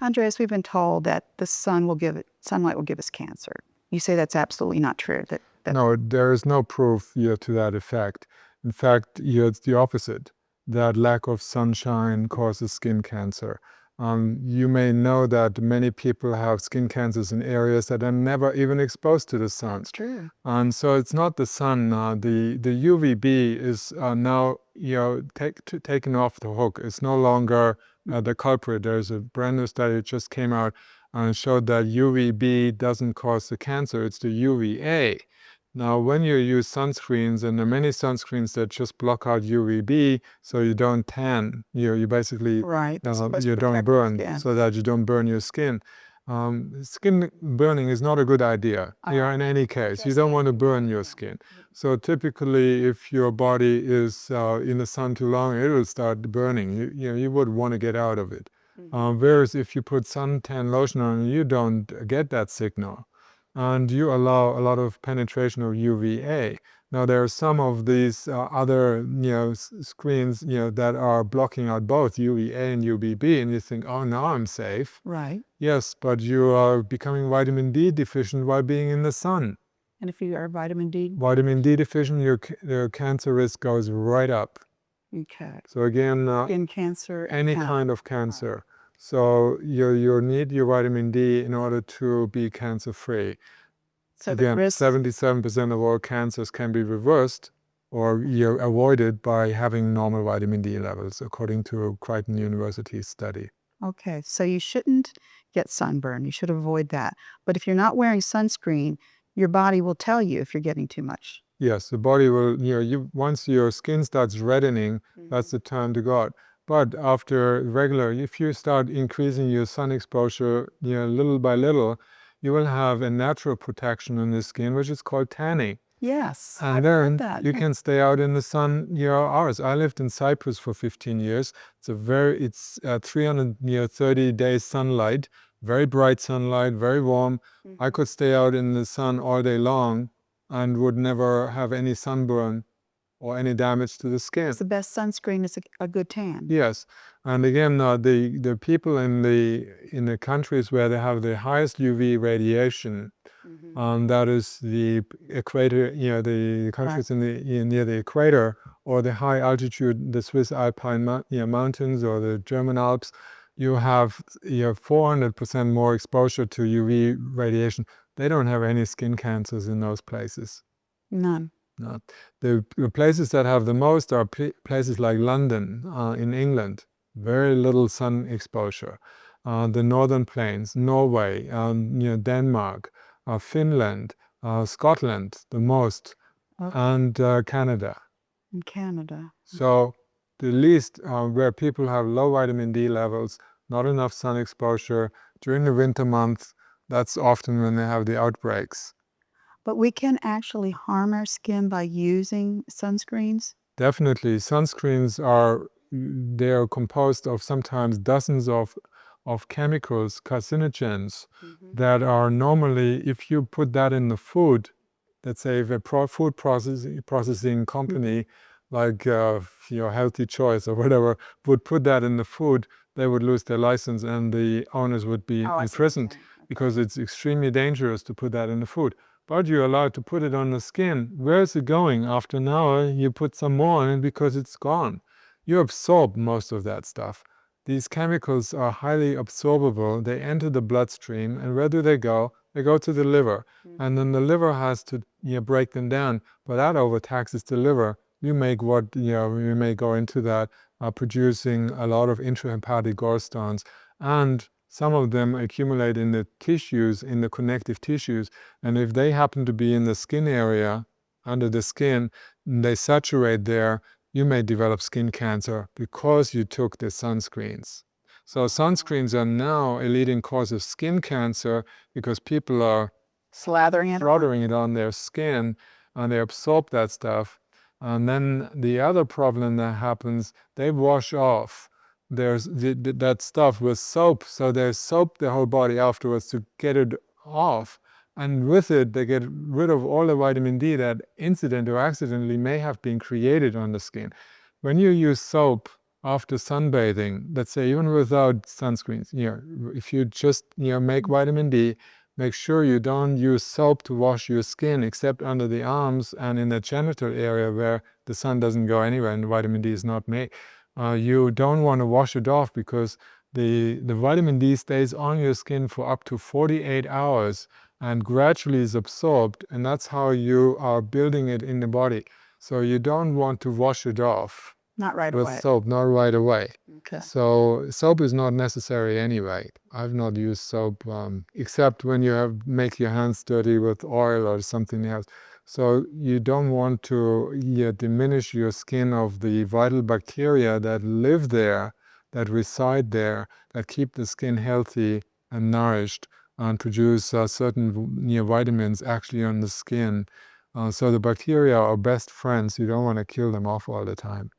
Andreas, we've been told that sunlight will give us cancer. You say that's absolutely not true. No, there is no proof yet to that effect. In fact, it's the opposite, that lack of sunshine causes skin cancer. You may know that many people have skin cancers in areas that are never even exposed to the sun. That's true. And so it's not the sun. The UVB is now taken off the hook. It's no longer the culprit. There's a brand new study that just came out and showed that UVB doesn't cause the cancer. It's the UVA. Now, when you use sunscreens, and there are many sunscreens that just block out UVB, so you don't tan, you basically Right. you don't burn, so that you don't burn your skin. Skin burning is not a good idea. In any case, you don't want to burn your skin. So typically, if your body is in the sun too long, it will start burning. You would want to get out of it. Whereas if you put suntan lotion on, you don't get that signal. And you allow a lot of penetration of UVA. Now there are some of these other screens that are blocking out both UVA and UVB, and you think, oh, now I'm safe. Right. Yes, but you are becoming vitamin D deficient while being in the sun. And if you are vitamin D deficient, your cancer risk goes right up. Okay. So again, skin cancer, any kind of cancer. So you need your vitamin D in order to be cancer-free. So again, 77% of all cancers can be reversed or avoided by having normal vitamin D levels, according to a Creighton University study. Okay, so you shouldn't get sunburn. You should avoid that. But if you're not wearing sunscreen, your body will tell you if you're getting too much. Yes, the body will, once your skin starts reddening, that's the time to go out. But if you start increasing your sun exposure, little by little, you will have a natural protection in the skin, which is called tanning. Yes, and then you can stay out in the sun hours. I lived in Cyprus for 15 years. It's 330 days sunlight, very bright sunlight, very warm. I could stay out in the sun all day long and would never have any sunburn or any damage to the skin. The best sunscreen is a good tan. Yes, and again, the people in the countries where they have the highest UV radiation, that is the equator, the countries near the equator, or the high altitude, the Swiss Alpine mountains or the German Alps, you have 400% more exposure to UV radiation. They don't have any skin cancers in those places. None. No. The places that have the most are places like London in England, very little sun exposure. The northern plains, Norway, Denmark, Finland, Scotland, the most, and Canada. In Canada. So the least where people have low vitamin D levels, not enough sun exposure during the winter months, that's often when they have the outbreaks. But we can actually harm our skin by using sunscreens? Definitely. Sunscreens they're composed of sometimes dozens of chemicals, carcinogens, that are normally, if you put that in the food, let's say if a food processing company like Healthy Choice or whatever would put that in the food, they would lose their license and the owners would be imprisoned, because it's extremely dangerous to put that in the food. But you're allowed to put it on the skin. Where is it going? After an hour, you put some more on it because it's gone. You absorb most of that stuff. These chemicals are highly absorbable. They enter the bloodstream, and where do they go? They go to the liver. And then the liver has to break them down, but that overtaxes the liver. You may go into that, producing a lot of intrahepatic gallstones, and some of them accumulate in the tissues, in the connective tissues, and if they happen to be in the skin area, under the skin, they saturate there, you may develop skin cancer because you took the sunscreens. So sunscreens are now a leading cause of skin cancer because people are slathering it on their skin, and they absorb that stuff. And then the other problem that happens, they wash off. There's that stuff with soap, so they soap the whole body afterwards to get it off, and with it they get rid of all the vitamin D that incidentally or accidentally may have been created on the skin. When you use soap, after sunbathing, let's say even without sunscreens, if you just make vitamin D, make sure you don't use soap to wash your skin except under the arms and in the genital area where the sun doesn't go anywhere and vitamin D is not made. You don't want to wash it off because the vitamin D stays on your skin for up to 48 hours and gradually is absorbed, and that's how you are building it in the body. So you don't want to wash it off Not right with away. soap, not right away. Okay. So soap is not necessary anyway. I've not used soap except when you make your hands dirty with oil or something else. So you don't want to diminish your skin of the vital bacteria that live there, that reside there, that keep the skin healthy and nourished and produce certain vitamins actually on the skin. So the bacteria are best friends. You don't want to kill them off all the time.